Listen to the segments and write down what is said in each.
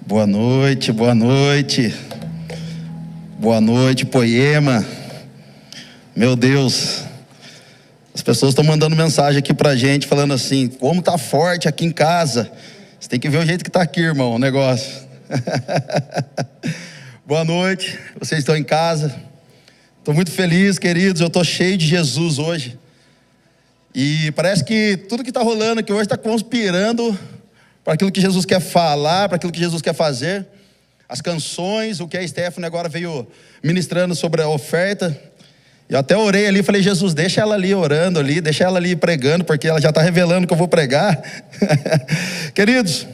Boa noite, boa noite. Boa noite, Poema. Meu Deus, as pessoas estão mandando mensagem aqui pra gente, falando assim: como tá forte aqui em casa. Você tem que ver o jeito que tá aqui, irmão, o negócio. Boa noite, vocês estão em casa. Estou muito feliz, queridos, eu estou cheio de Jesus hoje. E parece que tudo que está rolando aqui hoje está conspirando para aquilo que Jesus quer falar, para aquilo que Jesus quer fazer. As canções, o que a Stephanie agora veio ministrando sobre a oferta. Eu até orei ali, falei: Jesus, deixa ela ali orando ali, deixa ela ali pregando, porque ela já está revelando que eu vou pregar. Queridos,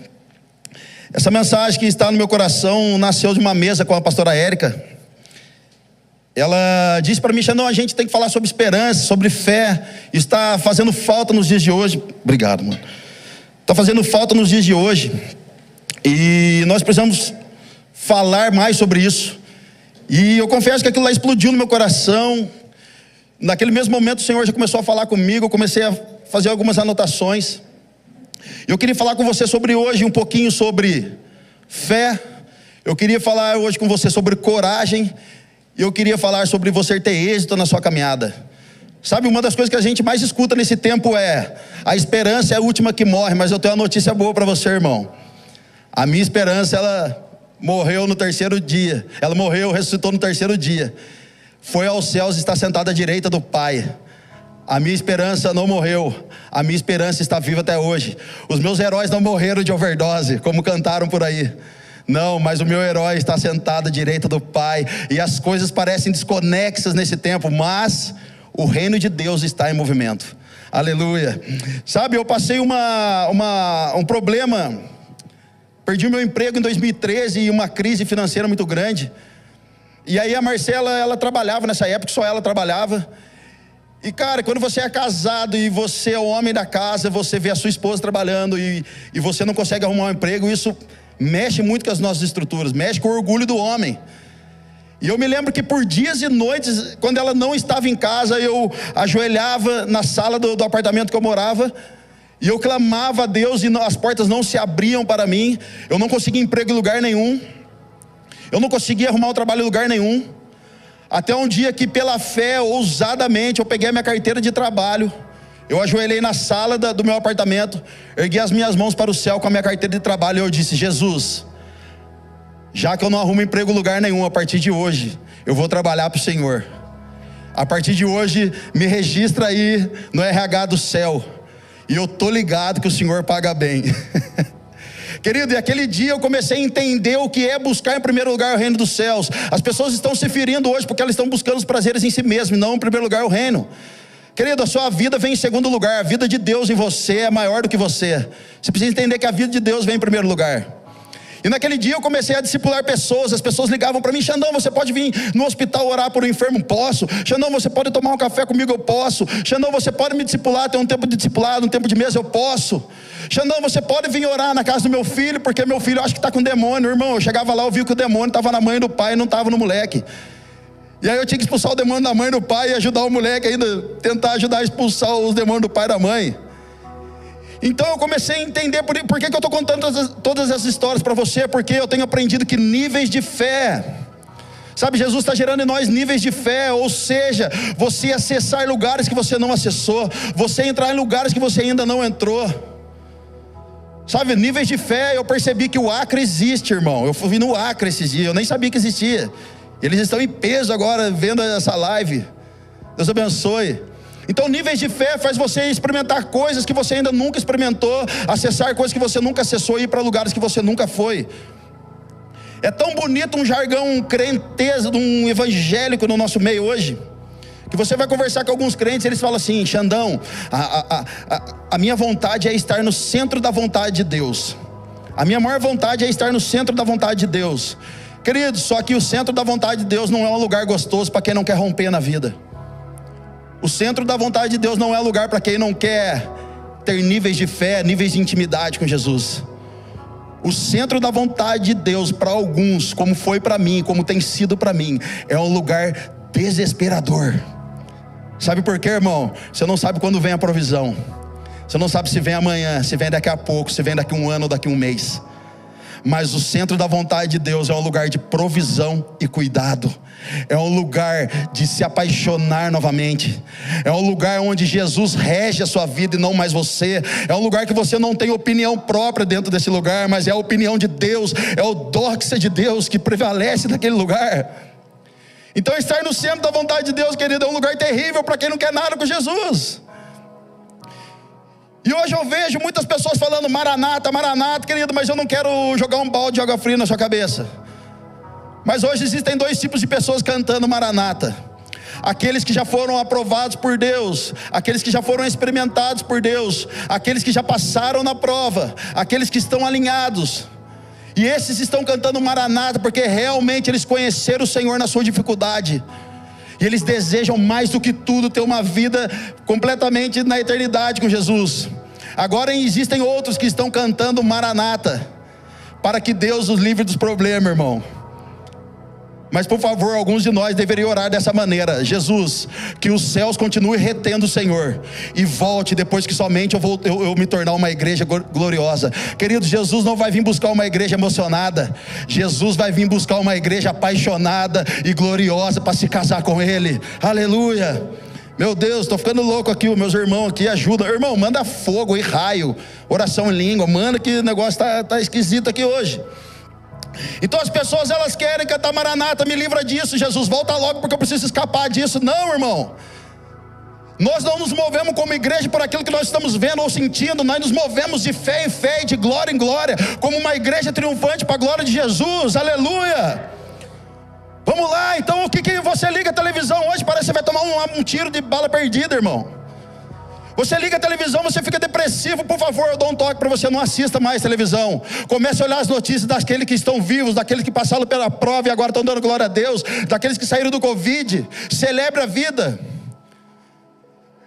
essa mensagem que está no meu coração nasceu de uma mesa com a pastora Érica. Ela disse para mim: Xandão, a gente tem que falar sobre esperança, sobre fé. Está fazendo falta nos dias de hoje. Obrigado, mano. Está fazendo falta nos dias de hoje. E nós precisamos falar mais sobre isso. E eu confesso que aquilo lá explodiu no meu coração. Naquele mesmo momento o Senhor já começou a falar comigo. Eu comecei a fazer algumas anotações. Eu queria falar com você sobre hoje um pouquinho sobre fé. Eu queria falar hoje com você sobre coragem. E eu queria falar sobre você ter êxito na sua caminhada. Sabe, uma das coisas que a gente mais escuta nesse tempo é: a esperança é a última que morre. Mas eu tenho uma notícia boa para você, irmão. A minha esperança, ela morreu no terceiro dia. Ela morreu, ressuscitou no terceiro dia. Foi aos céus e está sentada à direita do Pai. A minha esperança não morreu. A minha esperança está viva até hoje. Os meus heróis não morreram de overdose, como cantaram por aí. Não, mas o meu herói está sentado à direita do Pai. E as coisas parecem desconexas nesse tempo, mas o reino de Deus está em movimento. Aleluia. Sabe, eu passei um problema. Perdi o meu emprego em 2013 e uma crise financeira muito grande. E aí a Marcela, ela trabalhava nessa época, só ela trabalhava. E cara, quando você é casado e você é o homem da casa, você vê a sua esposa trabalhando e você não consegue arrumar um emprego, isso mexe muito com as nossas estruturas, mexe com o orgulho do homem. E eu me lembro que por dias e noites, quando ela não estava em casa, eu ajoelhava na sala do apartamento que eu morava, e eu clamava a Deus, e as portas não se abriam para mim. Eu não conseguia emprego em lugar nenhum, eu não conseguia arrumar um trabalho em lugar nenhum. Até um dia que, pela fé, ousadamente, eu peguei a minha carteira de trabalho. Eu ajoelhei na sala do meu apartamento, ergui as minhas mãos para o céu com a minha carteira de trabalho, e eu disse: Jesus, já que eu não arrumo emprego em lugar nenhum, a partir de hoje eu vou trabalhar para o Senhor. A partir de hoje me registra aí no RH do céu, e eu tô ligado que o Senhor paga bem. Querido, e aquele dia eu comecei a entender o que é buscar em primeiro lugar o reino dos céus. As pessoas estão se ferindo hoje porque elas estão buscando os prazeres em si mesmas, e não em primeiro lugar o reino. Querido, a sua vida vem em segundo lugar. A vida de Deus em você é maior do que você. Você precisa entender que a vida de Deus vem em primeiro lugar. E naquele dia eu comecei a discipular pessoas. As pessoas ligavam para mim: Xandão, você pode vir no hospital orar por um enfermo? Posso. Xandão, você pode tomar um café comigo? Eu posso. Xandão, você pode me discipular, ter um tempo de discipulado, um tempo de mesa? Eu posso. Xandão, você pode vir orar na casa do meu filho, porque meu filho acho que está com demônio. Irmão, eu chegava lá, eu vi que o demônio estava na mãe do pai, não estava no moleque. E aí eu tinha que expulsar o demônio da mãe e do pai e ajudar o moleque ainda, tentar ajudar a expulsar os demônios do pai e da mãe. Então eu comecei a entender por que eu estou contando todas essas histórias para você, porque eu tenho aprendido que níveis de fé, sabe, Jesus está gerando em nós níveis de fé, ou seja, você acessar lugares que você não acessou, você entrar em lugares que você ainda não entrou. Sabe, níveis de fé. Eu percebi que o Acre existe, irmão. Eu fui no Acre esses dias, eu nem sabia que existia. Eles estão em peso agora vendo essa live. Deus abençoe. Então níveis de fé faz você experimentar coisas que você ainda nunca experimentou, acessar coisas que você nunca acessou e ir para lugares que você nunca foi. É tão bonito um jargão crenteza, de um evangélico no nosso meio hoje, que você vai conversar com alguns crentes, eles falam assim: Xandão, a minha vontade é estar no centro da vontade de Deus. A minha maior vontade é estar no centro da vontade de Deus. Querido, só que o centro da vontade de Deus não é um lugar gostoso para quem não quer romper na vida. O centro da vontade de Deus não é lugar para quem não quer ter níveis de fé, níveis de intimidade com Jesus. O centro da vontade de Deus para alguns, como foi para mim, como tem sido para mim, é um lugar desesperador. Sabe por quê, irmão? Você não sabe quando vem a provisão. Você não sabe se vem amanhã, se vem daqui a pouco, se vem daqui um ano ou daqui um mês. Mas o centro da vontade de Deus é um lugar de provisão e cuidado. É um lugar de se apaixonar novamente. É um lugar onde Jesus rege a sua vida e não mais você. É um lugar que você não tem opinião própria dentro desse lugar, mas é a opinião de Deus, é o doxa de Deus que prevalece naquele lugar. Então estar no centro da vontade de Deus, querido, é um lugar terrível para quem não quer nada com Jesus. E hoje eu vejo muitas pessoas falando Maranata, Maranata, querido, mas eu não quero jogar um balde de água fria na sua cabeça. Mas hoje existem dois tipos de pessoas cantando Maranata: aqueles que já foram aprovados por Deus, aqueles que já foram experimentados por Deus, aqueles que já passaram na prova, aqueles que estão alinhados. E esses estão cantando Maranata porque realmente eles conheceram o Senhor na sua dificuldade. E eles desejam mais do que tudo ter uma vida completamente na eternidade com Jesus. Agora existem outros que estão cantando Maranata para que Deus os livre dos problemas, irmão. Mas por favor, alguns de nós deveriam orar dessa maneira: Jesus, que os céus continuem retendo o Senhor e volte depois que somente eu me tornar uma igreja gloriosa. Querido, Jesus não vai vir buscar uma igreja emocionada. Jesus vai vir buscar uma igreja apaixonada e gloriosa para se casar com Ele. Aleluia. Meu Deus, estou ficando louco aqui. Os meus irmãos aqui ajudam. Irmão, manda fogo e raio, oração em língua. Manda, que o negócio está esquisito aqui hoje. Então as pessoas, elas querem cantar Maranata, me livra disso, Jesus, volta logo porque eu preciso escapar disso. Não, irmão, nós não nos movemos como igreja por aquilo que nós estamos vendo ou sentindo. Nós nos movemos de fé em fé, de glória em glória, como uma igreja triunfante para a glória de Jesus. Aleluia. Vamos lá, então o que você liga a televisão hoje? Parece que você vai tomar um tiro de bala perdida, irmão. Você liga a televisão, você fica depressivo. Por favor, eu dou um toque para você: não assista mais televisão. Comece a olhar as notícias daqueles que estão vivos, daqueles que passaram pela prova e agora estão dando glória a Deus, daqueles que saíram do Covid. Celebre a vida.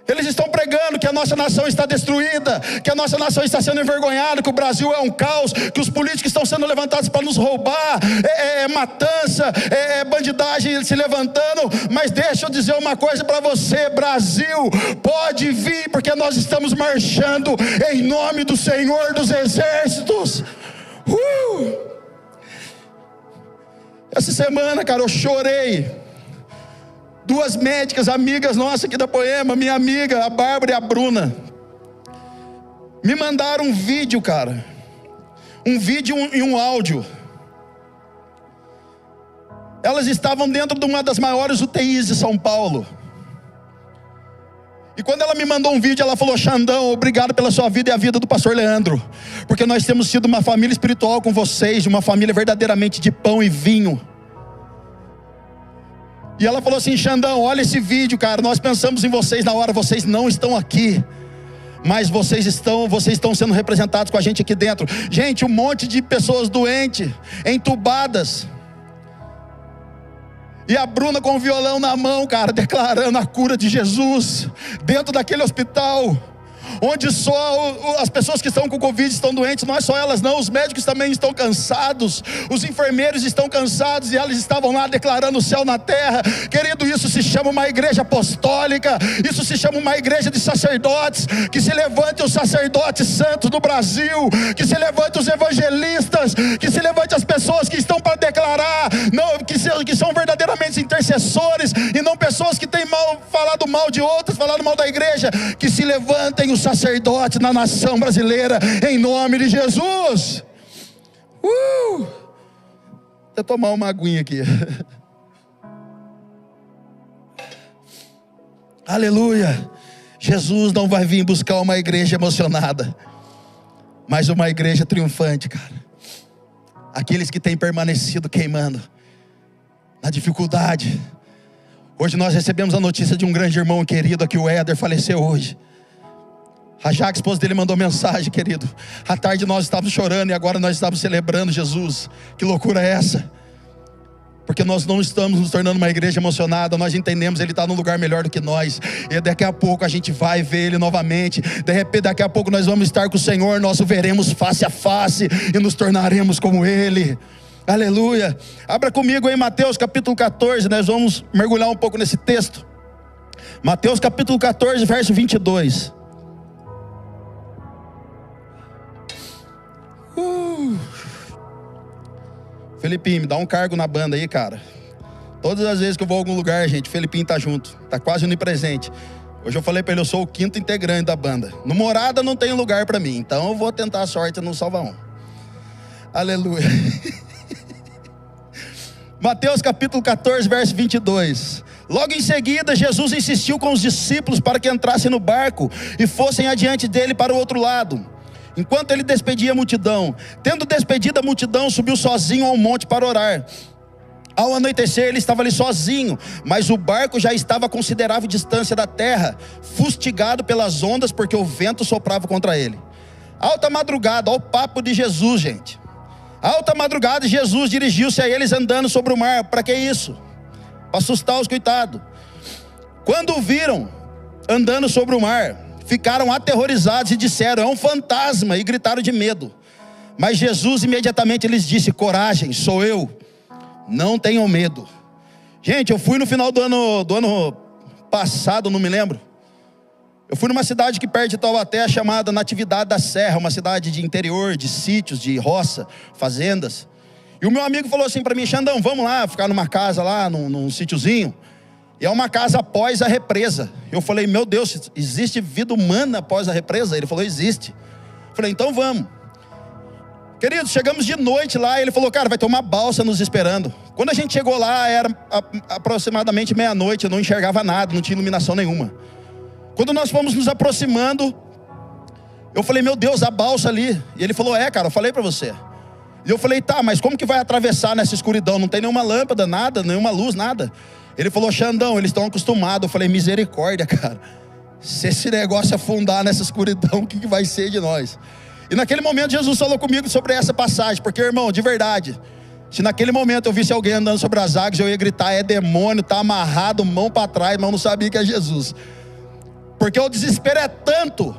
Eles estão pregando que a nossa nação está destruída, que a nossa nação está sendo envergonhada, que o Brasil é um caos, que os políticos estão sendo levantados para nos roubar, matança, bandidagem se levantando. Mas deixa eu dizer uma coisa para você: Brasil, pode vir, porque nós estamos marchando em nome do Senhor dos Exércitos. Essa semana, cara, eu chorei. Duas médicas, amigas nossas aqui da Poema, minha amiga, a Bárbara e a Bruna, me mandaram um vídeo, cara. Um vídeo e um áudio. Elas estavam dentro de uma das maiores UTIs de São Paulo. E quando ela me mandou um vídeo, ela falou: Xandão, obrigado pela sua vida e a vida do pastor Leandro, porque nós temos sido uma família espiritual com vocês, uma família verdadeiramente de pão e vinho. E ela falou assim: Xandão, olha esse vídeo, cara, nós pensamos em vocês na hora, vocês não estão aqui, mas vocês estão sendo representados com a gente aqui dentro. Gente, um monte de pessoas doentes, entubadas, e a Bruna com o violão na mão, cara, declarando a cura de Jesus, dentro daquele hospital, onde só as pessoas que estão com Covid estão doentes. Não é só elas não, os médicos também estão cansados, os enfermeiros estão cansados, e elas estavam lá declarando o céu na terra. Querido, isso se chama uma igreja apostólica, isso se chama uma igreja de sacerdotes. Que se levante os sacerdotes santos do Brasil, que se levante os evangelistas, que se levante as pessoas que estão para declarar, não, que são verdadeiramente intercessores, e não pessoas que têm falado mal de outros, falado mal da igreja. Que se levantem os sacerdotes na nação brasileira, em nome de Jesus. Vou tomar uma aguinha aqui. Aleluia. Jesus não vai vir buscar uma igreja emocionada, mas uma igreja triunfante, cara. Aqueles que têm permanecido queimando na dificuldade. Hoje nós recebemos a notícia de um grande irmão querido aqui, o Éder, faleceu hoje. A Jaque, esposa dele, mandou mensagem: querido, à tarde nós estávamos chorando e agora nós estamos celebrando Jesus. Que loucura é essa? Porque nós não estamos nos tornando uma igreja emocionada. Nós entendemos, Ele está num lugar melhor do que nós, e daqui a pouco a gente vai ver Ele novamente. De repente, daqui a pouco nós vamos estar com o Senhor, nós o veremos face a face e nos tornaremos como Ele. Aleluia. Abra comigo em Mateus capítulo 14, nós vamos mergulhar um pouco nesse texto. Mateus capítulo 14, verso 22. Felipinho, me dá um cargo na banda aí, cara. Todas as vezes que eu vou a algum lugar, gente, o Felipinho tá junto. Tá quase onipresente. Hoje eu falei pra ele, eu sou o 5º integrante da banda. No Morada não tem lugar pra mim, então eu vou tentar a sorte no Salvaão. Aleluia. Mateus capítulo 14, verso 22. Logo em seguida, Jesus insistiu com os discípulos para que entrassem no barco e fossem adiante dele para o outro lado, enquanto ele despedia a multidão. Tendo despedido a multidão, subiu sozinho ao monte para orar. Ao anoitecer, ele estava ali sozinho, mas o barco já estava a considerável distância da terra, fustigado pelas ondas, porque o vento soprava contra ele. Alta madrugada, olha o papo de Jesus, gente. Alta madrugada, Jesus dirigiu-se a eles andando sobre o mar. Para que isso? Para assustar os coitados. Quando o viram andando sobre o mar, ficaram aterrorizados e disseram, é um fantasma, e gritaram de medo. Mas Jesus imediatamente lhes disse, coragem, sou eu, não tenham medo. Gente, eu fui no final do ano passado, não me lembro. Eu fui numa cidade que perto de Taubaté, chamada Natividade da Serra, uma cidade de interior, de sítios, de roça, fazendas. E o meu amigo falou assim para mim, Xandão, vamos lá, ficar numa casa lá, num sítiozinho. E é uma casa após a represa. Eu falei, meu Deus, existe vida humana após a represa? Ele falou, existe. Eu falei, então vamos. Queridos, chegamos de noite lá, e ele falou, cara, vai ter uma balsa nos esperando. Quando a gente chegou lá, era aproximadamente meia-noite, eu não enxergava nada, não tinha iluminação nenhuma. Quando nós fomos nos aproximando, eu falei, meu Deus, a balsa ali. E ele falou, cara, eu falei para você. E eu falei, tá, mas como que vai atravessar nessa escuridão? Não tem nenhuma lâmpada, nada, nenhuma luz, nada. Ele falou, Xandão, eles estão acostumados. Eu falei, misericórdia, cara. Se esse negócio afundar nessa escuridão, o que vai ser de nós? E naquele momento Jesus falou comigo sobre essa passagem. Porque, irmão, de verdade, se naquele momento eu visse alguém andando sobre as águas, eu ia gritar, é demônio, tá amarrado, mão para trás, mas eu não sabia que é Jesus. Porque o desespero é tanto.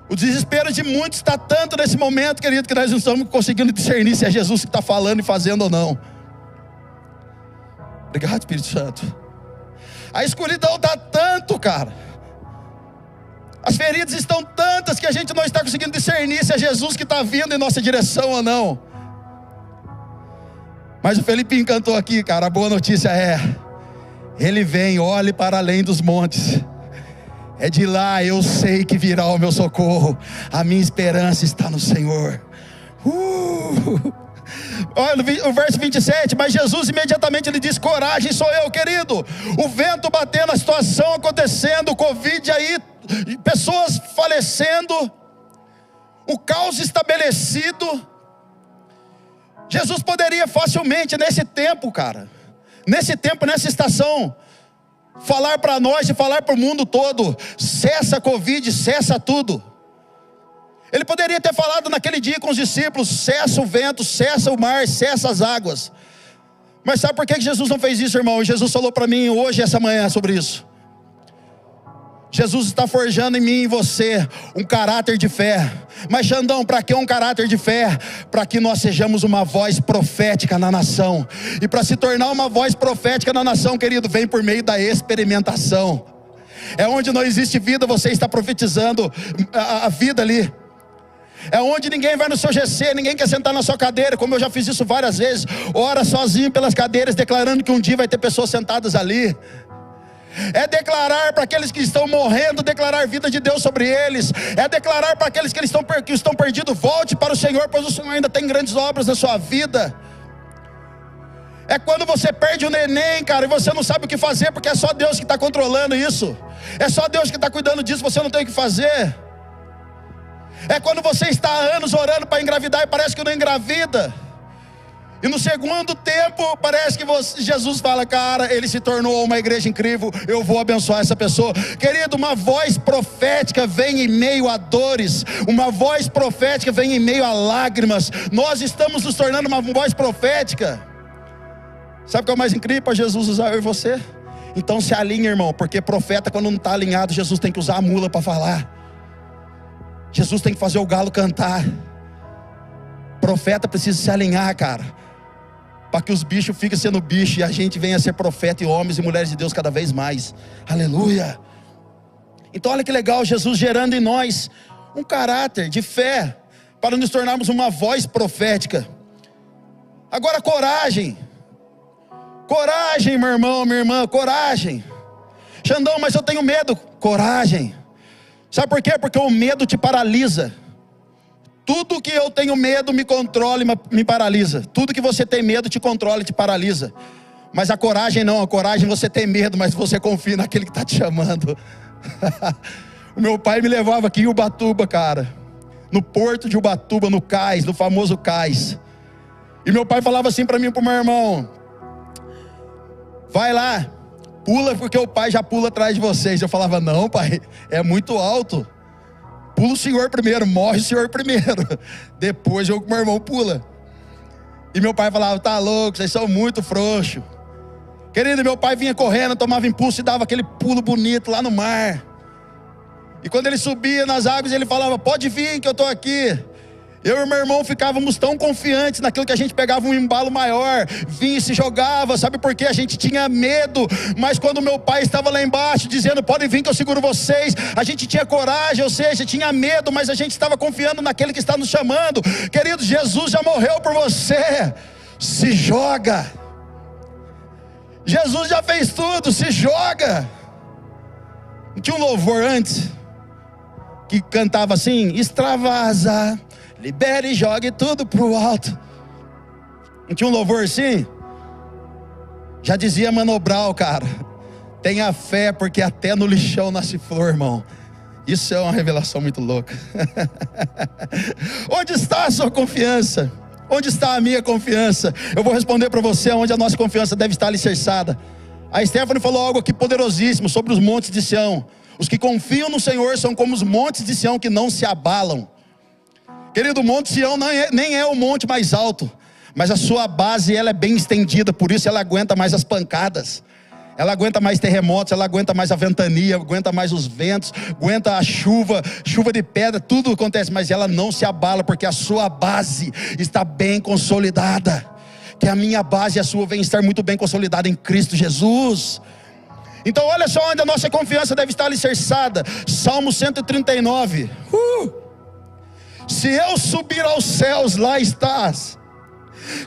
O desespero de muitos está tanto nesse momento, querido, que nós não estamos conseguindo discernir se é Jesus que está falando e fazendo ou não. Obrigado, Espírito Santo. A escuridão está tanto, cara. As feridas estão tantas que a gente não está conseguindo discernir se é Jesus que está vindo em nossa direção ou não. Mas o Felipinho cantou aqui, cara, a boa notícia é, ele vem, olhe para além dos montes. É de lá eu sei que virá o meu socorro. A minha esperança está no Senhor. Olha o verso 27. Mas Jesus imediatamente lhe disse, coragem, sou eu, querido. O vento batendo, a situação acontecendo, o Covid aí, pessoas falecendo, o caos estabelecido. Jesus poderia facilmente nesse tempo, cara, nesse tempo, nessa estação, falar para nós e falar para o mundo todo, cessa a Covid, cessa tudo. Ele poderia ter falado naquele dia com os discípulos, cessa o vento, cessa o mar, cessa as águas. Mas sabe por que Jesus não fez isso, irmão? E Jesus falou para mim hoje, essa manhã, sobre isso. Jesus está forjando em mim e em você um caráter de fé. Mas Xandão, para que um caráter de fé? Para que nós sejamos uma voz profética na nação. E para se tornar uma voz profética na nação, querido, vem por meio da experimentação. É onde não existe vida, você está profetizando a vida ali. É onde ninguém vai no seu GC, ninguém quer sentar na sua cadeira, como eu já fiz isso várias vezes. Ora sozinho pelas cadeiras, declarando que um dia vai ter pessoas sentadas ali. É declarar para aqueles que estão morrendo, declarar a vida de Deus sobre eles. É declarar para aqueles que estão perdidos, volte para o Senhor, pois o Senhor ainda tem grandes obras na sua vida. É quando você perde o neném, cara, e você não sabe o que fazer, porque é só Deus que está controlando isso. É só Deus que está cuidando disso, você não tem o que fazer. É quando você está há anos orando para engravidar e parece que não engravida. E no segundo tempo, parece que Jesus fala, cara, ele se tornou uma igreja incrível, eu vou abençoar essa pessoa. Querido, uma voz profética vem em meio a dores, uma voz profética vem em meio a lágrimas. Nós estamos nos tornando uma voz profética. Sabe o que é o mais incrível para Jesus usar eu e você? Então se alinha, irmão, porque profeta quando não está alinhado, Jesus tem que usar a mula para falar. Jesus tem que fazer o galo cantar. Profeta precisa se alinhar, cara, para que os bichos fiquem sendo bicho e a gente venha a ser profeta e homens e mulheres de Deus cada vez mais. Aleluia. Então olha que legal, Jesus gerando em nós um caráter de fé, para nos tornarmos uma voz profética. Agora coragem. Coragem, meu irmão, minha irmã, coragem. Xandão, mas eu tenho medo. Coragem. Sabe por quê? Porque o medo te paralisa. Tudo que eu tenho medo me controla e me paralisa. Tudo que você tem medo te controla e te paralisa. Mas a coragem não, a coragem você tem medo, mas você confia naquele que está te chamando. O meu pai me levava aqui em Ubatuba, cara. No porto de Ubatuba, no cais, no famoso cais. E meu pai falava assim para mim e para o meu irmão: vai lá, pula porque o pai já pula atrás de vocês. Eu falava: não, pai, é muito alto. Pula o senhor primeiro, morre o senhor primeiro. Depois eu com meu irmão pula. E meu pai falava: tá louco, vocês são muito frouxos. Querido, meu pai vinha correndo, tomava impulso e dava aquele pulo bonito lá no mar. E quando ele subia nas águas, ele falava: pode vir que eu estou aqui. Eu e meu irmão ficávamos tão confiantes naquilo que a gente pegava um embalo maior, vinha e se jogava, sabe por quê? A gente tinha medo, mas quando meu pai estava lá embaixo dizendo: podem vir que eu seguro vocês, a gente tinha coragem, ou seja, tinha medo, mas a gente estava confiando naquele que está nos chamando. Querido, Jesus já morreu por você, se joga. Jesus já fez tudo, se joga. Não tinha um louvor antes que cantava assim: extravasa, libere e jogue tudo pro alto. Não tinha um louvor assim? Já dizia Mano Brown, cara: tenha fé porque até no lixão nasce flor, irmão. Isso é uma revelação muito louca. Onde está a sua confiança? Onde está a minha confiança? Eu vou responder para você onde a nossa confiança deve estar alicerçada. A Stephanie falou algo aqui poderosíssimo sobre os montes de Sião. Os que confiam no Senhor são como os montes de Sião que não se abalam. Querido, o monte Sião nem é o monte mais alto, mas a sua base ela é bem estendida, por isso ela aguenta mais as pancadas. Ela aguenta mais terremotos, ela aguenta mais a ventania, aguenta mais os ventos, aguenta a chuva de pedra, tudo acontece, mas ela não se abala, porque a sua base está bem consolidada. Que a minha base e a sua vem estar muito bem consolidada em Cristo Jesus. Então olha só onde a nossa confiança deve estar alicerçada. Salmo 139. Se eu subir aos céus, lá estás.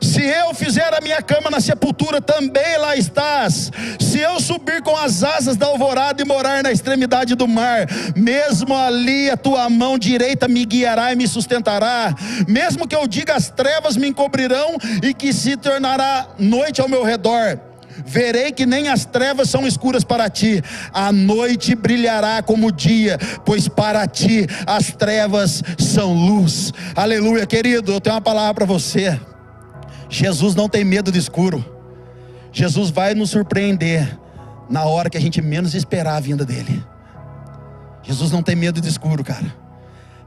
Se eu fizer a minha cama na sepultura, também lá estás. Se eu subir com as asas da alvorada e morar na extremidade do mar, mesmo ali a tua mão direita me guiará e me sustentará. Mesmo que eu diga as trevas me encobrirão e que se tornará noite ao meu redor, verei que nem as trevas são escuras para ti. A noite brilhará como o dia, pois para ti as trevas são luz. Aleluia, querido, eu tenho uma palavra para você. Jesus não tem medo do escuro. Jesus vai nos surpreender na hora que a gente menos esperar a vinda dele. Jesus não tem medo do escuro, cara.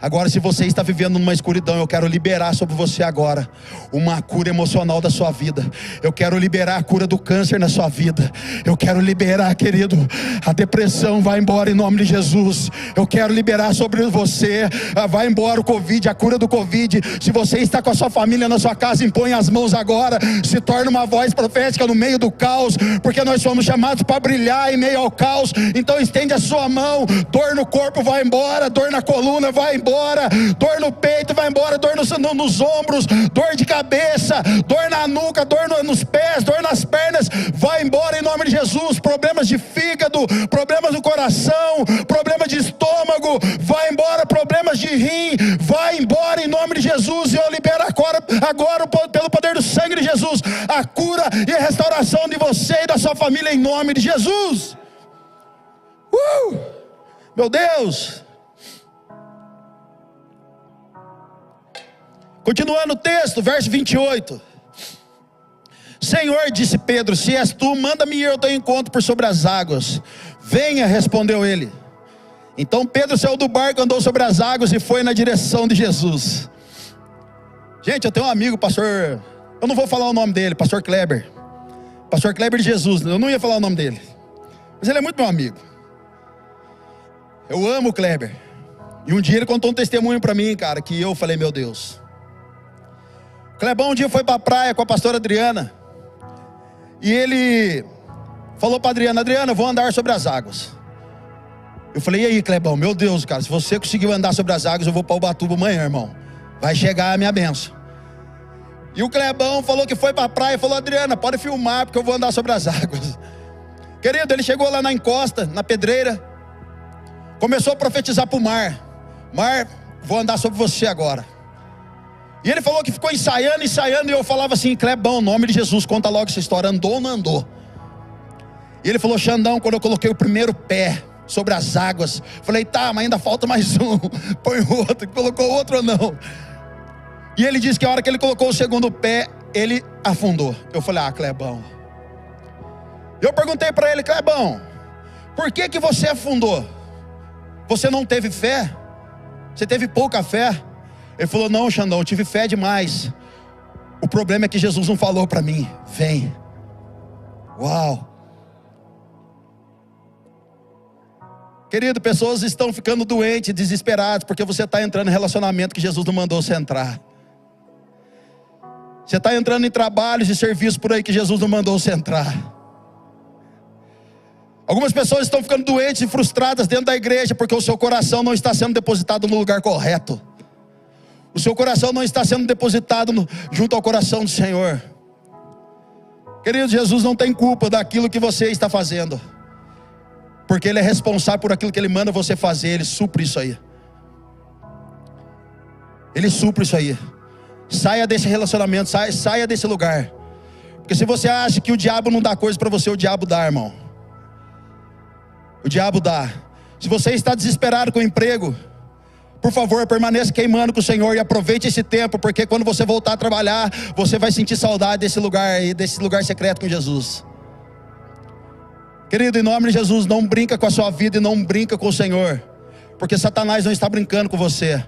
Agora, se você está vivendo numa escuridão, eu quero liberar sobre você agora uma cura emocional da sua vida. Eu quero liberar a cura do câncer na sua vida. Eu quero liberar, querido, a depressão vai embora em nome de Jesus. Eu quero liberar sobre você, vai embora o Covid, a cura do Covid. Se você está com a sua família na sua casa, impõe as mãos agora. Se torna uma voz profética no meio do caos, porque nós somos chamados para brilhar em meio ao caos. Então estende a sua mão. Dor no corpo vai embora, dor na coluna vai embora, dor no peito vai embora, dor nos ombros, dor de cabeça, dor na nuca, dor nos pés, dor nas pernas, vai embora em nome de Jesus. Problemas de fígado, problemas no coração, problemas de estômago, vai embora. Problemas de rim, vai embora em nome de Jesus. E eu libero agora pelo poder do sangue de Jesus, a cura e a restauração de você e da sua família em nome de Jesus. Meu Deus. Continuando o texto, verso 28. Senhor, disse Pedro, se és tu, manda-me ir ao teu encontro por sobre as águas. Venha, respondeu ele. Então Pedro saiu do barco, andou sobre as águas e foi na direção de Jesus. Gente, eu tenho um amigo, pastor, eu não vou falar o nome dele, pastor Kleber. Pastor Kleber de Jesus, eu não ia falar o nome dele, mas ele é muito meu amigo. Eu amo o Kleber. E um dia ele contou um testemunho para mim, cara, que eu falei: meu Deus. Clebão um dia foi para a praia com a pastora Adriana. E ele falou para Adriana: Adriana, eu vou andar sobre as águas. Eu falei: e aí, Clebão, meu Deus, cara, se você conseguiu andar sobre as águas, eu vou para Ubatuba amanhã, irmão. Vai chegar a minha bênção. E o Clebão falou que foi para a praia e falou: Adriana, pode filmar porque eu vou andar sobre as águas. Querido, ele chegou lá na encosta, na pedreira, começou a profetizar para o mar: mar, vou andar sobre você agora. E ele falou que ficou ensaiando, e eu falava assim: Clebão, em nome de Jesus, conta logo essa história, andou ou não andou? E ele falou: Xandão, quando eu coloquei o primeiro pé sobre as águas, falei: tá, mas ainda falta mais um, põe o outro, colocou outro ou não? E ele disse que a hora que ele colocou o segundo pé, ele afundou. Eu falei: ah, Clebão. Eu perguntei para ele: Clebão, por que você afundou? Você não teve fé? Você teve pouca fé? Ele falou: não, Xandão, eu tive fé demais. O problema é que Jesus não falou para mim: vem. Uau. Querido, pessoas estão ficando doentes, desesperadas, porque você está entrando em relacionamento que Jesus não mandou você entrar. Você está entrando em trabalhos e serviços por aí que Jesus não mandou você entrar. Algumas pessoas estão ficando doentes e frustradas dentro da igreja, porque o seu coração não está sendo depositado no lugar correto. O seu coração não está sendo depositado junto ao coração do Senhor. Querido, Jesus não tem culpa daquilo que você está fazendo, porque Ele é responsável por aquilo que Ele manda você fazer. Ele supre isso aí. Ele supre isso aí. Saia desse relacionamento, saia desse lugar. Porque se você acha que o diabo não dá coisa para você, o diabo dá, irmão. O diabo dá. Se você está desesperado com o emprego, por favor, permaneça queimando com o Senhor e aproveite esse tempo, porque quando você voltar a trabalhar, você vai sentir saudade desse lugar secreto com Jesus. Querido, em nome de Jesus, não brinca com a sua vida e não brinca com o Senhor, porque Satanás não está brincando com você.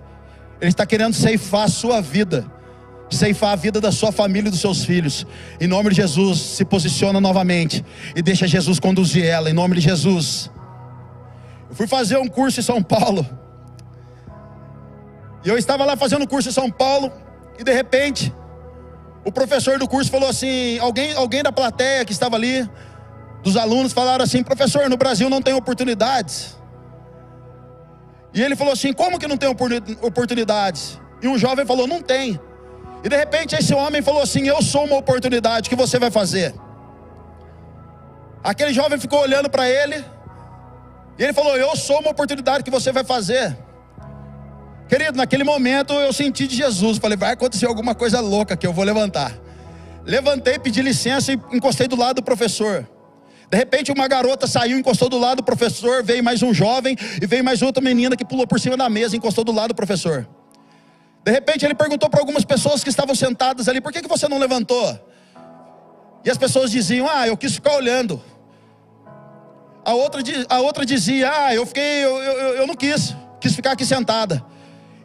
Ele está querendo ceifar a sua vida, ceifar a vida da sua família e dos seus filhos. Em nome de Jesus, se posiciona novamente e deixa Jesus conduzir ela, em nome de Jesus. Eu fui fazer um curso em São Paulo, e eu estava lá fazendo um curso em São Paulo, e de repente o professor do curso falou assim, alguém da plateia que estava ali, dos alunos, falaram assim: professor, no Brasil não tem oportunidades. E ele falou assim: como que não tem oportunidades? E um jovem falou: não tem. E de repente esse homem falou assim: eu sou uma oportunidade, o que você vai fazer? Aquele jovem ficou olhando para ele, e ele falou: eu sou uma oportunidade, que você vai fazer? Querido, naquele momento eu senti de Jesus. Falei: vai acontecer alguma coisa louca que eu vou levantar. Levantei, pedi licença e encostei do lado do professor. De repente uma garota saiu, encostou do lado do professor. Veio mais um jovem e veio mais outra menina que pulou por cima da mesa e encostou do lado do professor. De repente ele perguntou para algumas pessoas que estavam sentadas ali: por que você não levantou? E as pessoas diziam: ah, eu quis ficar olhando. A outra dizia: ah, eu não quis ficar aqui sentada.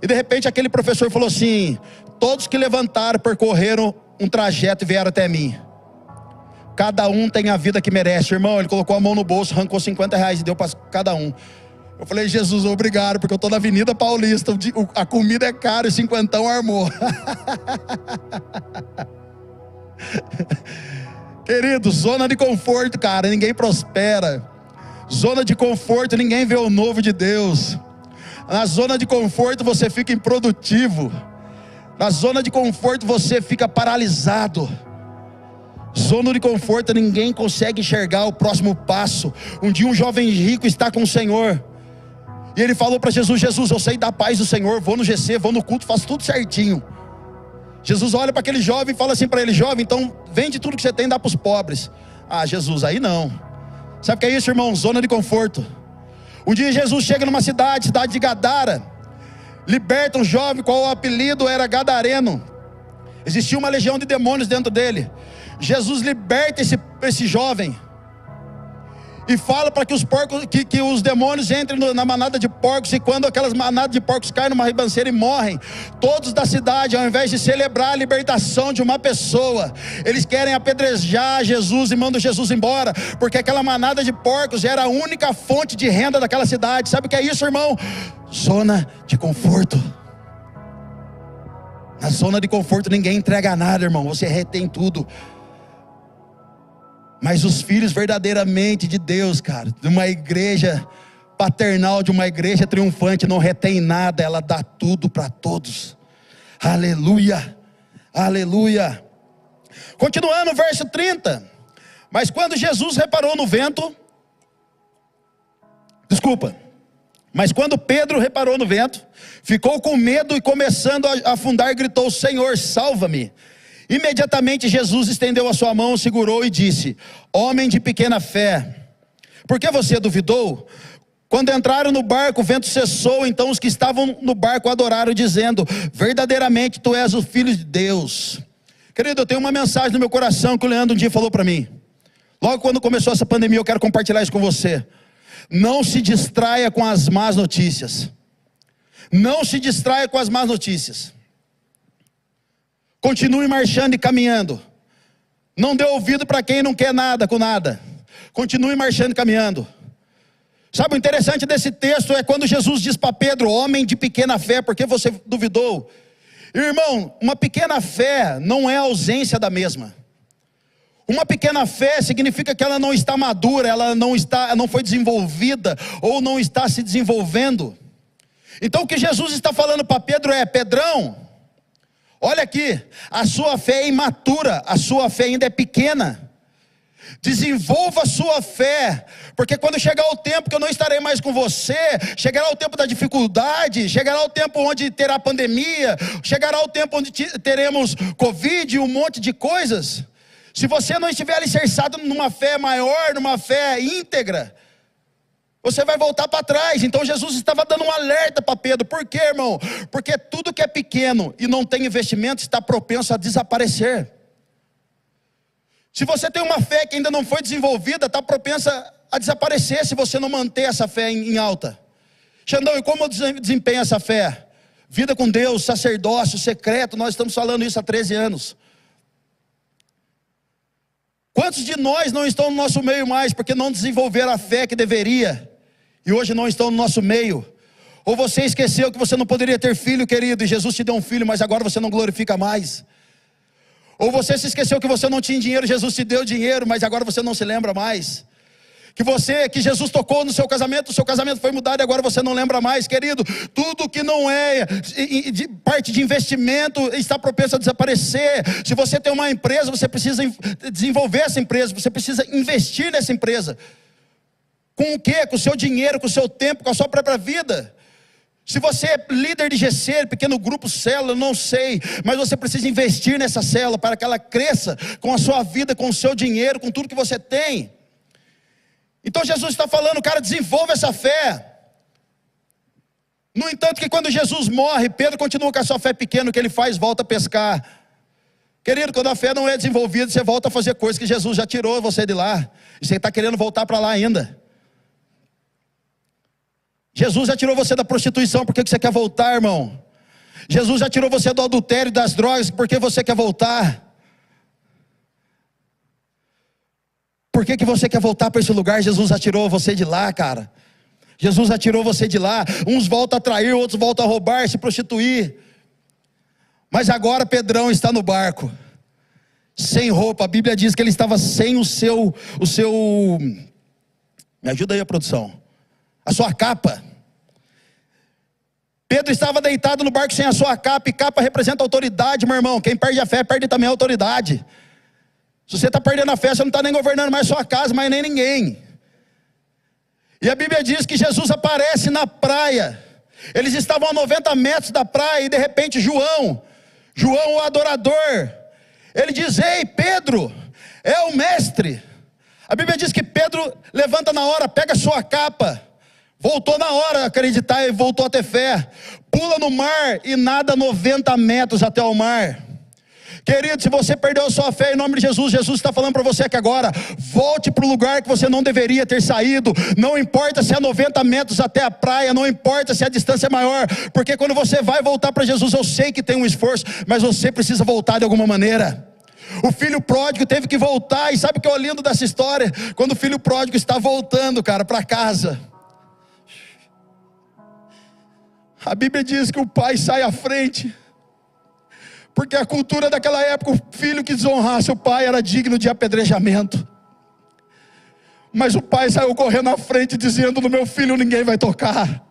E de repente aquele professor falou assim: todos que levantaram percorreram um trajeto e vieram até mim. Cada um tem a vida que merece. Irmão, ele colocou a mão no bolso, arrancou R$50 e deu para cada um. Eu falei: Jesus, obrigado, porque eu estou na Avenida Paulista, a comida é cara e cinquentão armou. Querido, zona de conforto, cara, ninguém prospera. Zona de conforto, ninguém vê o novo de Deus. Na zona de conforto você fica improdutivo. Na zona de conforto você fica paralisado. Zona de conforto, ninguém consegue enxergar o próximo passo. Um dia um jovem rico está com o Senhor, e ele falou para Jesus: Jesus, eu sei da paz do Senhor, vou no GC, vou no culto, faço tudo certinho. Jesus olha para aquele jovem e fala assim para ele: jovem, então vende tudo que você tem e dá para os pobres. Ah, Jesus, aí não. Sabe o que é isso, irmão? Zona de conforto. Um dia Jesus chega numa cidade de Gadara, liberta um jovem, qual o apelido era Gadareno. Existia uma legião de demônios dentro dele. Jesus liberta esse jovem e fala para que os demônios entrem na manada de porcos. E quando aquelas manadas de porcos caem numa ribanceira e morrem, todos da cidade, ao invés de celebrar a libertação de uma pessoa, eles querem apedrejar Jesus e mandam Jesus embora, porque aquela manada de porcos era a única fonte de renda daquela cidade. Sabe o que é isso, irmão? Zona de conforto. Na zona de conforto ninguém entrega nada, irmão, você retém tudo. Mas os filhos verdadeiramente de Deus, cara, de uma igreja paternal, de uma igreja triunfante, não retém nada, ela dá tudo para todos. Aleluia, Aleluia. Continuando, verso 30. Mas quando Pedro reparou no vento, ficou com medo e começando a afundar, gritou: Senhor, salva-me. Imediatamente Jesus estendeu a sua mão, segurou e disse: homem de pequena fé, por que você duvidou? Quando entraram no barco, o vento cessou. Então os que estavam no barco adoraram, dizendo: verdadeiramente tu és o Filho de Deus. Querido, eu tenho uma mensagem no meu coração que o Leandro um dia falou para mim. Logo quando começou essa pandemia, eu quero compartilhar isso com você. Não se distraia com as más notícias. Não se distraia com as más notícias. Continue marchando e caminhando. Não dê ouvido para quem não quer nada com nada. Continue marchando e caminhando. Sabe o interessante desse texto é quando Jesus diz para Pedro: homem de pequena fé, por que você duvidou? Irmão, uma pequena fé não é a ausência da mesma. Uma pequena fé significa que ela não está madura, ela não foi desenvolvida, ou não está se desenvolvendo. Então o que Jesus está falando para Pedro é: Pedrão, olha aqui, a sua fé é imatura, a sua fé ainda é pequena. Desenvolva a sua fé, porque quando chegar o tempo que eu não estarei mais com você, chegará o tempo da dificuldade, chegará o tempo onde terá pandemia, chegará o tempo onde teremos Covid, um monte de coisas. Se você não estiver alicerçado numa fé maior, numa fé íntegra, você vai voltar para trás. Então Jesus estava dando um alerta para Pedro. Por quê, irmão? Porque tudo que é pequeno e não tem investimento está propenso a desaparecer. Se você tem uma fé que ainda não foi desenvolvida, está propensa a desaparecer se você não manter essa fé em alta. Xandão, e como eu desempenho essa fé? Vida com Deus, sacerdócio, secreto, nós estamos falando isso há 13 anos. Quantos de nós não estão no nosso meio mais porque não desenvolveram a fé que deveria e hoje não estão no nosso meio? Ou você esqueceu que você não poderia ter filho, querido, e Jesus te deu um filho, mas agora você não glorifica mais? Ou você se esqueceu que você não tinha dinheiro, Jesus te deu dinheiro, mas agora você não se lembra mais? Que Jesus tocou no seu casamento, o seu casamento foi mudado e agora você não lembra mais, querido. Tudo que não é de parte de investimento está propenso a desaparecer. Se você tem uma empresa, você precisa desenvolver essa empresa, você precisa investir nessa empresa. Com o quê? Com o seu dinheiro, com o seu tempo, com a sua própria vida. Se você é líder de GC, pequeno grupo, célula, não sei, mas você precisa investir nessa célula para que ela cresça com a sua vida, com o seu dinheiro, com tudo que você tem. Então Jesus está falando, cara, desenvolva essa fé. No entanto que quando Jesus morre, Pedro continua com a sua fé pequena, o que ele faz? Volta a pescar. Querido, quando a fé não é desenvolvida, você volta a fazer coisas que Jesus já tirou você de lá, e você está querendo voltar para lá ainda. Jesus já tirou você da prostituição, por que você quer voltar, irmão? Jesus já tirou você do adultério, das drogas, por que você quer voltar? Por que você quer voltar para esse lugar? Jesus já tirou você de lá, cara. Jesus já tirou você de lá. Uns voltam a trair, outros voltam a roubar, se prostituir. Mas agora Pedrão está no barco, sem roupa. A Bíblia diz que ele estava sem o seu... Me ajuda aí a produção. A sua capa. Pedro estava deitado no barco sem a sua capa, e capa representa autoridade, meu irmão. Quem perde a fé, perde também a autoridade. Se você está perdendo a fé, você não está nem governando mais sua casa, mas nem ninguém. E a Bíblia diz que Jesus aparece na praia. Eles estavam a 90 metros da praia, e de repente João, o adorador, ele diz: ei, Pedro, é o mestre. A Bíblia diz que Pedro levanta na hora, pega a sua capa, voltou na hora a acreditar e voltou a ter fé. Pula no mar e nada 90 metros até o mar. Querido, se você perdeu a sua fé, em nome de Jesus, Jesus está falando para você que agora, volte para o lugar que você não deveria ter saído. Não importa se é 90 metros até a praia, não importa se a distância é maior, porque quando você vai voltar para Jesus, eu sei que tem um esforço, mas você precisa voltar de alguma maneira. O filho pródigo teve que voltar, e sabe o que é o lindo dessa história? Quando o filho pródigo está voltando, cara, para casa, a Bíblia diz que o pai sai à frente, porque a cultura daquela época, o filho que desonrasse o pai era digno de apedrejamento. Mas o pai saiu correndo à frente, dizendo: no meu filho ninguém vai tocar.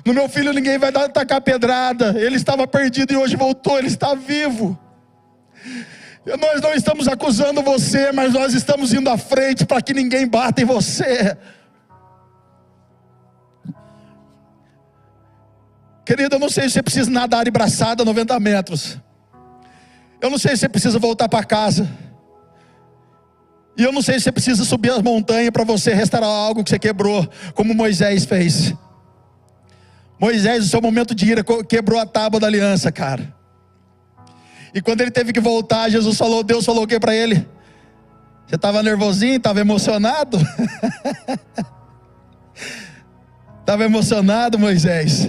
No meu filho ninguém vai tacar pedrada. Ele estava perdido e hoje voltou, ele está vivo. Nós não estamos acusando você, mas nós estamos indo à frente para que ninguém bata em você. Querido, eu não sei se você precisa nadar de braçada 90 metros. Eu não sei se você precisa voltar para casa. E eu não sei se você precisa subir as montanhas para você restaurar algo que você quebrou, como Moisés fez. Moisés, no seu momento de ira, quebrou a tábua da aliança, cara. E quando ele teve que voltar, Deus falou o que para ele? Você estava nervosinho, estava emocionado? Estava emocionado, Moisés?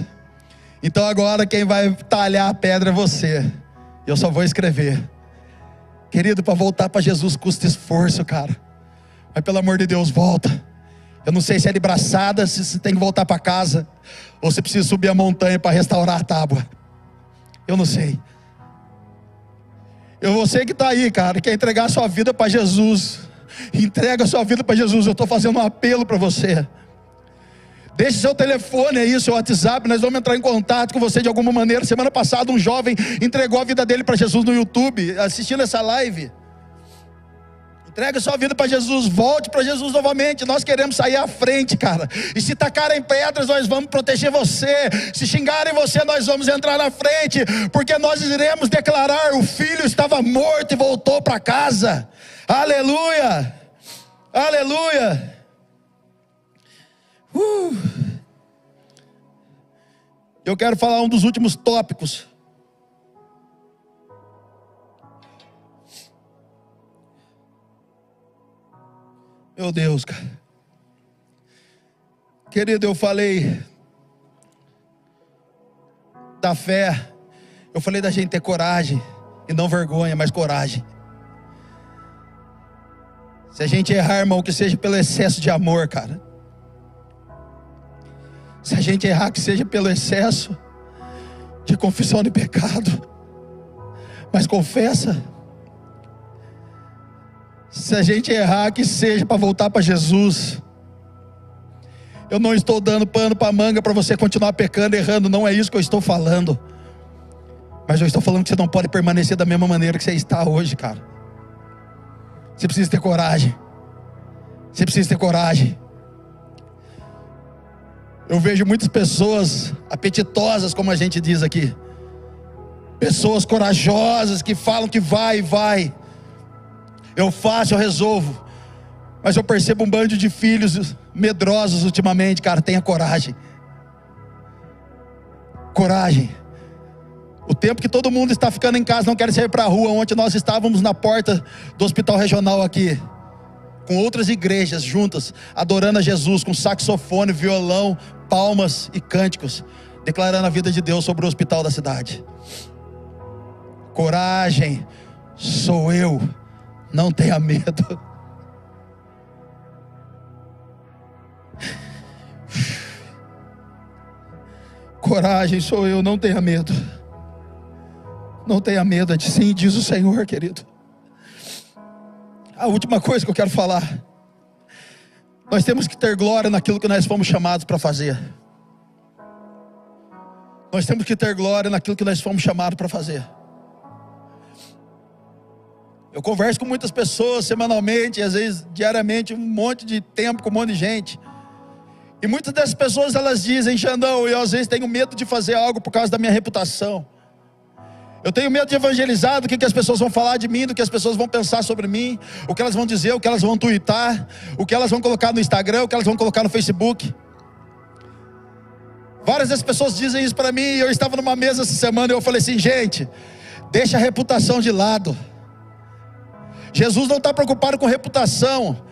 Então agora quem vai talhar a pedra é você. Eu só vou escrever. Querido, para voltar para Jesus custa esforço, cara. Mas pelo amor de Deus, volta. Eu não sei se é de braçada, se você tem que voltar para casa, ou se precisa subir a montanha para restaurar a tábua. Eu não sei. Você que está aí, cara, quer entregar a sua vida para Jesus. Entrega a sua vida para Jesus. Eu estou fazendo um apelo para você. Deixe seu telefone aí, seu WhatsApp, nós vamos entrar em contato com você de alguma maneira. Semana passada um jovem entregou a vida dele para Jesus no YouTube, assistindo essa live. Entrega sua vida para Jesus, volte para Jesus novamente. Nós queremos sair à frente, cara. E se tacarem pedras, nós vamos proteger você. Se xingarem você, nós vamos entrar na frente, porque nós iremos declarar: o filho estava morto e voltou para casa. Aleluia, aleluia. Eu quero falar um dos últimos tópicos. Meu Deus, cara. Querido, eu falei da fé. Eu falei da gente ter coragem. E não vergonha, mas coragem. Se a gente errar, irmão, que seja pelo excesso de amor, cara. Se a gente errar, que seja pelo excesso de confissão de pecado. Mas confessa. Se a gente errar, que seja para voltar para Jesus. Eu não estou dando pano para manga para você continuar pecando, errando. Não é isso que eu estou falando. Mas eu estou falando que você não pode permanecer da mesma maneira que você está hoje, cara. Você precisa ter coragem. Você precisa ter coragem. Eu vejo muitas pessoas apetitosas, como a gente diz aqui. Pessoas corajosas que falam que vai. Eu faço, eu resolvo. Mas eu percebo um bando de filhos medrosos ultimamente, cara. Tenha coragem. Coragem. O tempo que todo mundo está ficando em casa, não quer sair para a rua. Ontem nós estávamos na porta do hospital regional aqui, com outras igrejas juntas, adorando a Jesus, com saxofone, violão, palmas e cânticos, declarando a vida de Deus sobre o hospital da cidade. Coragem, sou eu, não tenha medo. Coragem, sou eu, não tenha medo. Não tenha medo, sim, diz o Senhor, querido. A última coisa que eu quero falar: nós temos que ter glória naquilo que nós fomos chamados para fazer. Nós temos que ter glória naquilo que nós fomos chamados para fazer. Eu converso com muitas pessoas semanalmente, às vezes diariamente, um monte de tempo com um monte de gente. E muitas dessas pessoas, elas dizem: Xandão, eu às vezes tenho medo de fazer algo por causa da minha reputação. Eu tenho medo de evangelizar, do que as pessoas vão falar de mim, do que as pessoas vão pensar sobre mim, o que elas vão dizer, o que elas vão twittar, o que elas vão colocar no Instagram, o que elas vão colocar no Facebook. Várias dessas pessoas dizem isso para mim. E eu estava numa mesa essa semana e eu falei assim: gente, deixa a reputação de lado. Jesus não está preocupado com reputação.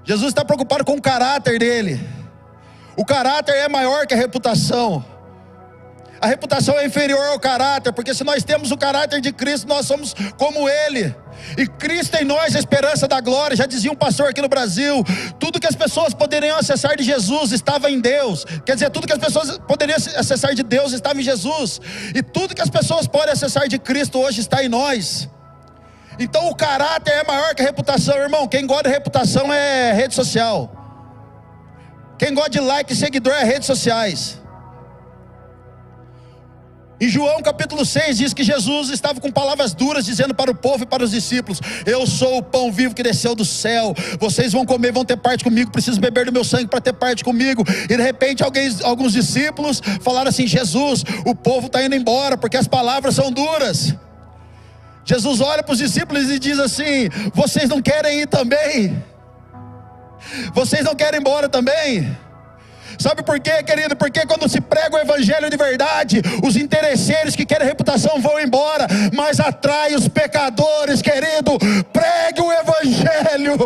Jesus está preocupado com o caráter dele. O caráter é maior que a reputação. A reputação é inferior ao caráter, porque se nós temos o caráter de Cristo, nós somos como Ele. E Cristo em nós, a esperança da glória. Já dizia um pastor aqui no Brasil: tudo que as pessoas poderiam acessar de Jesus estava em Deus. Quer dizer, tudo que as pessoas poderiam acessar de Deus estava em Jesus. E tudo que as pessoas podem acessar de Cristo hoje está em nós. Então o caráter é maior que a reputação, irmão. Quem gosta de reputação é rede social. Quem gosta de like e seguidor é redes sociais. Em João capítulo 6 diz que Jesus estava com palavras duras, dizendo para o povo e para os discípulos: eu sou o pão vivo que desceu do céu, vocês vão comer, vão ter parte comigo, precisam beber do meu sangue para ter parte comigo. E de repente alguns discípulos falaram assim: Jesus, o povo está indo embora porque as palavras são duras. Jesus olha para os discípulos e diz assim: vocês não querem ir também? Vocês não querem ir embora também? Sabe por quê, querido? Porque quando se prega o evangelho de verdade, os interesseiros que querem reputação vão embora, mas atrai os pecadores, querido. Pregue o evangelho,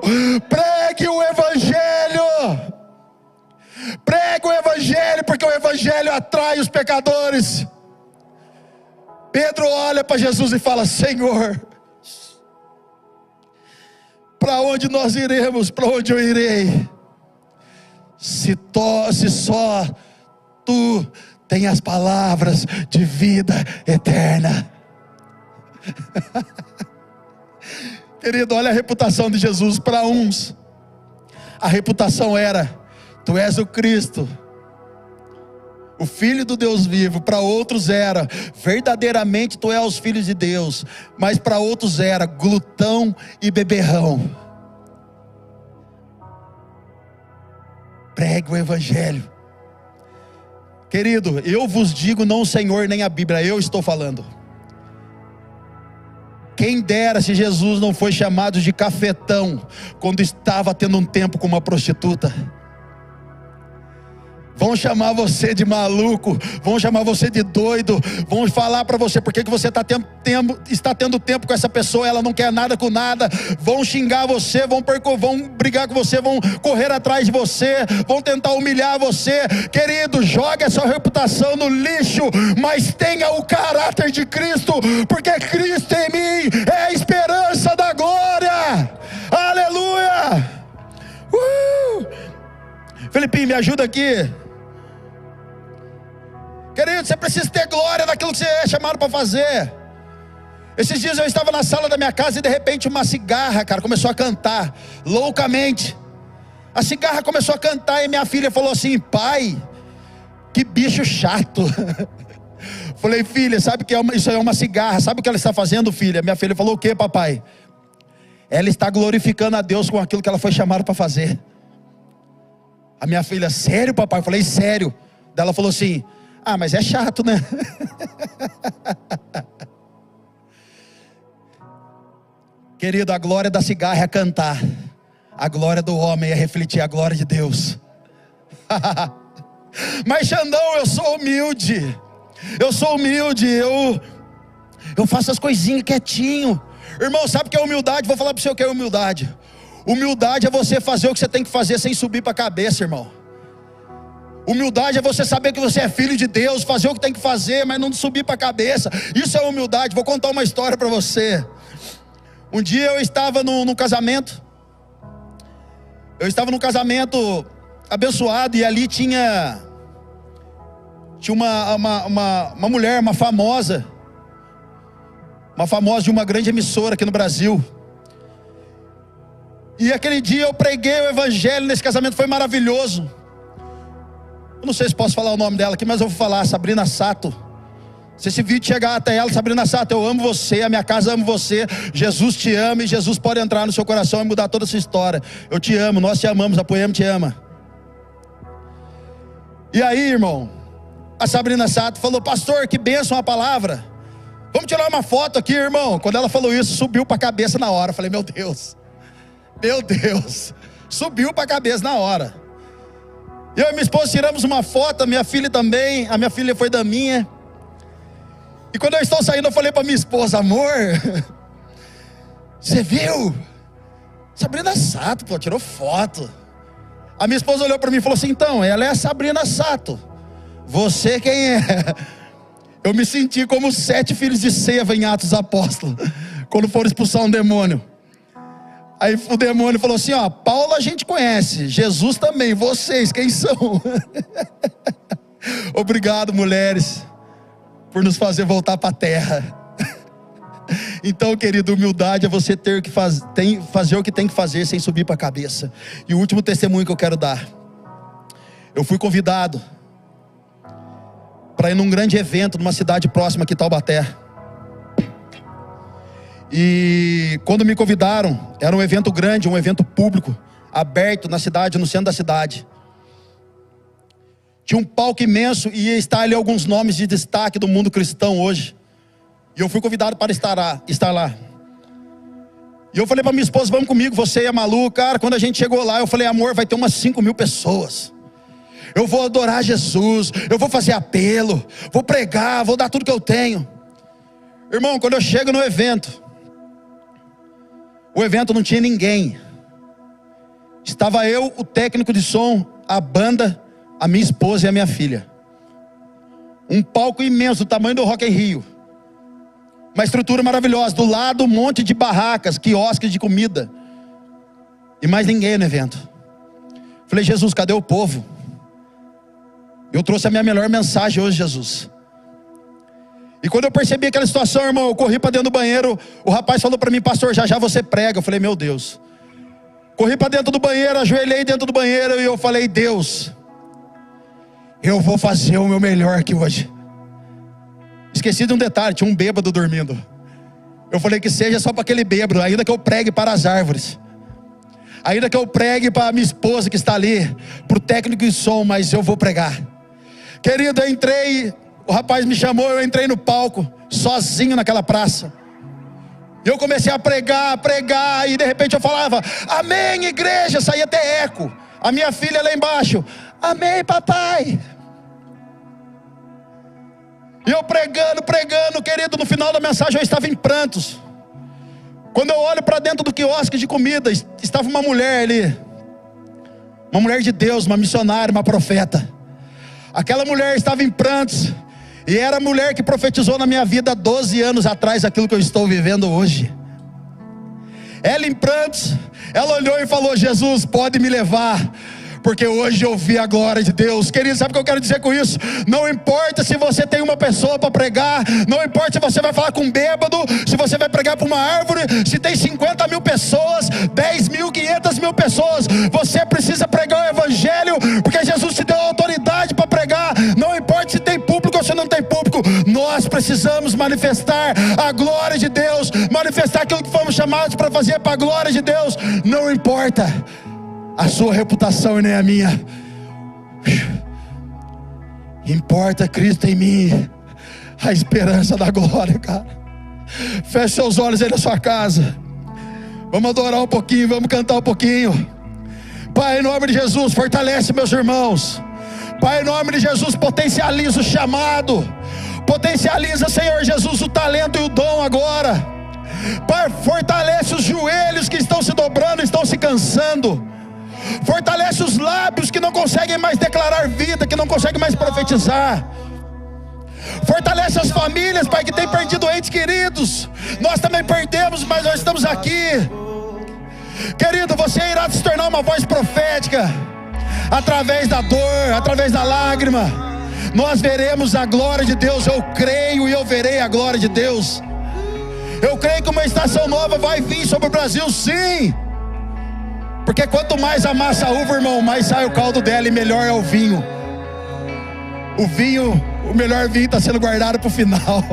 pregue o evangelho, pregue o evangelho, porque o evangelho atrai os pecadores. Pedro olha para Jesus e fala: Senhor, para onde nós iremos? Para onde eu irei? Se só tu tem as palavras de vida eterna. Querido, olha a reputação de Jesus. Para uns, a reputação era: tu és o Cristo, o Filho do Deus vivo. Para outros era: verdadeiramente tu és os filhos de Deus. Mas para outros era: glutão e beberrão. Pregue o evangelho. Querido, eu vos digo, não o Senhor nem a Bíblia, eu estou falando. Quem dera se Jesus não foi chamado de cafetão quando estava tendo um tempo com uma prostituta. Vão chamar você de maluco, vão chamar você de doido, vão falar para você por que você está tendo tempo com essa pessoa, ela não quer nada com nada. Vão xingar você, vão brigar com você, vão correr atrás de você, vão tentar humilhar você. Querido, jogue a sua reputação no lixo, mas tenha o caráter de Cristo, porque Cristo em mim é a esperança da glória. Aleluia! Felipinho, me ajuda aqui. Querido, você precisa ter glória naquilo que você é chamado para fazer. Esses dias eu estava na sala da minha casa e de repente uma cigarra, cara, começou a cantar loucamente. A cigarra começou a cantar e minha filha falou assim: pai, que bicho chato. Falei: filha, sabe que isso é uma cigarra? Sabe o que ela está fazendo, filha? Minha filha falou: o que, papai? Ela está glorificando a Deus com aquilo que ela foi chamada para fazer. A minha filha: sério, papai? Eu falei: sério. Daí ela falou assim: ah, mas é chato, né? Querido, a glória da cigarra é cantar, a glória do homem é refletir a glória de Deus. Mas Xandão, eu sou humilde, eu faço as coisinhas quietinho. Irmão, sabe o que é humildade? Vou falar para você o que é humildade. Humildade é você fazer o que você tem que fazer sem subir para a cabeça, irmão. Humildade é você saber que você é filho de Deus, fazer o que tem que fazer, mas não subir para a cabeça. Isso é humildade. Vou contar uma história para você. Um dia eu estava num casamento. Eu estava num casamento abençoado e ali tinha uma mulher, uma famosa de uma grande emissora aqui no Brasil. E aquele dia eu preguei o evangelho nesse casamento, foi maravilhoso. Eu não sei se posso falar o nome dela aqui, mas eu vou falar: Sabrina Sato. Se esse vídeo chegar até ela: Sabrina Sato, eu amo você, a minha casa ama você, Jesus te ama e Jesus pode entrar no seu coração e mudar toda a sua história. Eu te amo, nós te amamos, a Poema te ama. E aí, irmão, a Sabrina Sato falou: pastor, que bênção a palavra, vamos tirar uma foto aqui, irmão. Quando ela falou isso, subiu para a cabeça na hora. Eu falei: meu Deus, subiu para a cabeça na hora. Eu e minha esposa tiramos uma foto, a minha filha também, a minha filha foi da minha. E quando eu estou saindo, eu falei para minha esposa: amor, você viu? Sabrina Sato, pô, tirou foto. A minha esposa olhou para mim e falou assim: então, ela é a Sabrina Sato, você quem é? Eu me senti como os 7 filhos de Seva em Atos dos Apóstolos, quando foram expulsar um demônio. Aí o demônio falou assim: ó, Paulo a gente conhece, Jesus também, vocês quem são? Obrigado, mulheres, por nos fazer voltar para a terra. Então, querido, humildade é você ter que fazer o que tem que fazer sem subir para a cabeça. E o último testemunho que eu quero dar: eu fui convidado para ir num grande evento numa cidade próxima aqui, Taubaté. E quando me convidaram, era um evento grande, um evento público, aberto na cidade, no centro da cidade. Tinha um palco imenso e ia estar ali alguns nomes de destaque do mundo cristão hoje. E eu fui convidado para estar lá. E eu falei para minha esposa, vamos comigo, você e a Malu. Cara, quando a gente chegou lá, eu falei, amor, vai ter umas 5.000 pessoas. Eu vou adorar Jesus, eu vou fazer apelo, vou pregar, vou dar tudo que eu tenho. Irmão, quando eu chego no evento, o evento não tinha ninguém. Estava eu, o técnico de som, a banda, a minha esposa e a minha filha. Um palco imenso, do tamanho do Rock in Rio. Uma estrutura maravilhosa, do lado um monte de barracas, quiosques de comida. E mais ninguém no evento. Falei, Jesus, cadê o povo? Eu trouxe a minha melhor mensagem hoje, Jesus. E quando eu percebi aquela situação, irmão, eu corri para dentro do banheiro. O rapaz falou para mim, pastor, já você prega. Eu falei, meu Deus. Corri para dentro do banheiro, ajoelhei dentro do banheiro e eu falei, Deus, eu vou fazer o meu melhor aqui hoje. Esqueci de um detalhe, tinha um bêbado dormindo. Eu falei que seja só para aquele bêbado, ainda que eu pregue para as árvores, ainda que eu pregue para a minha esposa que está ali, para o técnico de som, mas eu vou pregar. Querido, eu entrei, o rapaz me chamou, eu entrei no palco, sozinho naquela praça. E eu comecei a pregar, e de repente eu falava, amém igreja, saía até eco. A minha filha lá embaixo, amém papai. E eu pregando, querido, no final da mensagem eu estava em prantos. Quando eu olho para dentro do quiosque de comida, estava uma mulher ali. Uma mulher de Deus, uma missionária, uma profeta. Aquela mulher estava em prantos. E era a mulher que profetizou na minha vida há 12 anos atrás aquilo que eu estou vivendo hoje. Ela em prantos, ela olhou e falou, Jesus, pode me levar, porque hoje eu vi a glória de Deus. Querido, sabe o que eu quero dizer com isso? Não importa se você tem uma pessoa para pregar, não importa se você vai falar com um bêbado, se você vai pregar para uma árvore, se tem 50.000 pessoas, 10.000, 500.000 pessoas, você precisa pregar o evangelho, porque Jesus te deu autoridade para pregar. Não importa se tem público ou se não tem público, nós precisamos manifestar a glória de Deus, manifestar aquilo que fomos chamados para fazer para a glória de Deus. Não importa a sua reputação e nem a minha. Importa Cristo em mim, a esperança da glória, cara. Feche seus olhos aí na sua casa. Vamos adorar um pouquinho, vamos cantar um pouquinho. Pai, em nome de Jesus, fortalece meus irmãos. Pai, em nome de Jesus, potencializa o chamado. Potencializa, Senhor Jesus, o talento e o dom agora. Pai, fortalece os joelhos que estão se dobrando, estão se cansando. Fortalece os lábios que não conseguem mais declarar vida, que não conseguem mais profetizar. Fortalece as famílias, Pai, que têm perdido entes queridos. Nós também perdemos, mas nós estamos aqui. Querido, você irá se tornar uma voz profética. Através da dor, através da lágrima, nós veremos a glória de Deus. Eu creio e eu verei a glória de Deus. Eu creio que uma estação nova vai vir sobre o Brasil, sim. Porque quanto mais amassa a uva, irmão, mais sai o caldo dela e melhor é o vinho. O melhor vinho está sendo guardado para o final.